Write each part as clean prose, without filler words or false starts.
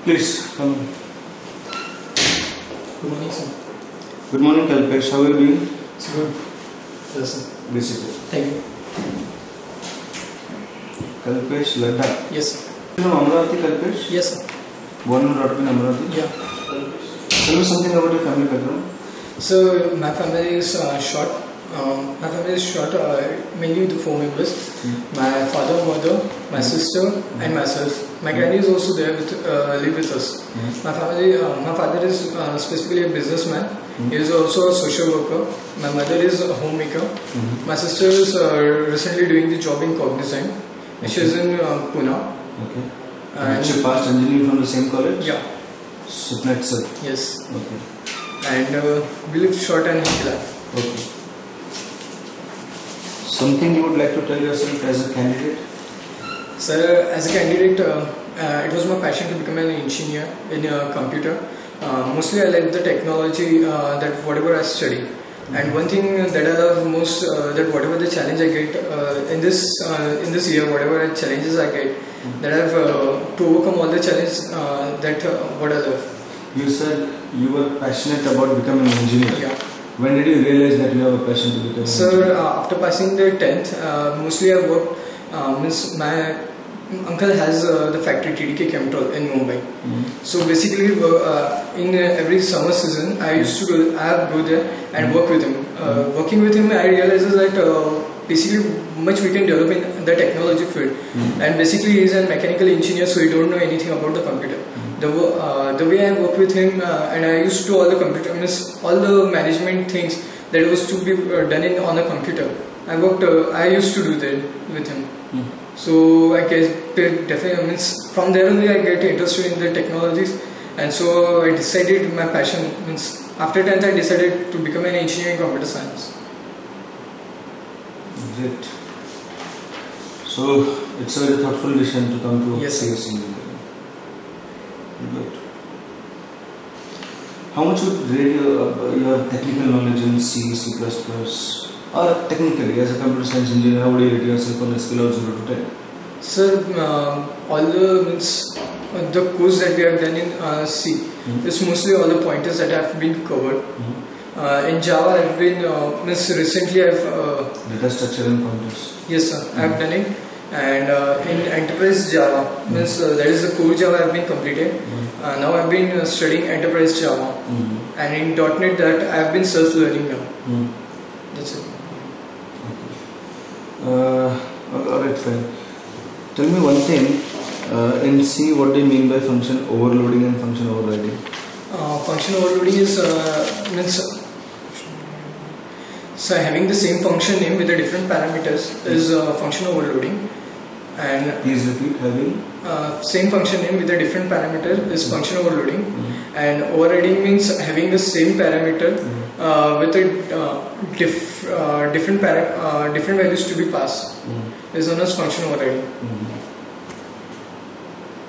Please come. Good morning, sir. Good morning, Kalpesh. How are you doing? It's good. Yes, sir. Basically. Thank you. Kalpesh Ladda. Yes, sir. You know Amravati, Kalpesh? Yes, sir. Born and brought up in Amravati? Yeah. Tell me something about your family background. So, my family is short. Mainly with 4 members. My father, mother, my sister, and myself. My granny is also there live with us. My father is specifically a businessman. He is also a social worker. My mother is a homemaker. My sister is recently doing the job in Cognizant. She is in Pune. Okay. And she passed engineering from the same college? Yeah. Supnet, sir. Yes. Okay. And we live short and happy life. Okay. Something you would like to tell yourself as a candidate? Sir, as a candidate, it was my passion to become an engineer in a computer. Mostly I like the technology that whatever I study. And one thing that I love most, that whatever the challenge I get in this year, whatever challenges I get, that I have to overcome all the challenges that what I love. You said you were passionate about becoming an engineer. Yeah. When did you realize that you have a passion to become an engineer? Sir, after passing the 10th, mostly I worked, my uncle has the factory TDK Chemtrol in Mumbai. So basically, in every summer season, I have go there and work with him. Working with him, I realized that basically much we can develop in the technology field. And basically, he is a mechanical engineer, so he don't know anything about the computer. The way I work with him, and I used to do all the computer, all the management things that was to be done on a computer. I used to do that with him. So I guess definitely from there only I get interested in the technologies, and so I decided my passion after 10th I decided to become an engineer in computer science. Great. So it's a very thoughtful decision to come to Yes, CS engineering. Good. How much would rate your technical knowledge in C, C++, or technically as a computer science engineer? How would you rate yourself on a scale of 0 to 10? Sir, all the course that we have done in C is mostly all the pointers that have been covered. In Java, I've been recently I've data structure and pointers. Yes, sir. I have done it. And in enterprise Java, that is the core Java I have been completed. Now I have been studying enterprise Java, and in .NET that I have been self-learning now. That's it. Okay. Alright, fine. Tell me one thing. In C, what do you mean by function overloading and function overriding? Function overloading is so having the same function name with the different parameters is function overloading. And please repeat. Having same function name with a different parameter is function overloading, and overriding means having the same parameter with a different values to be passed is known as function overriding.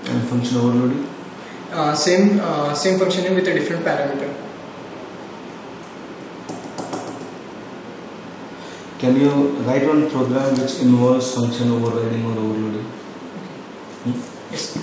And function overloading? Same function name with a different parameter. Can you write one program which involves function overriding or overloading? Yes.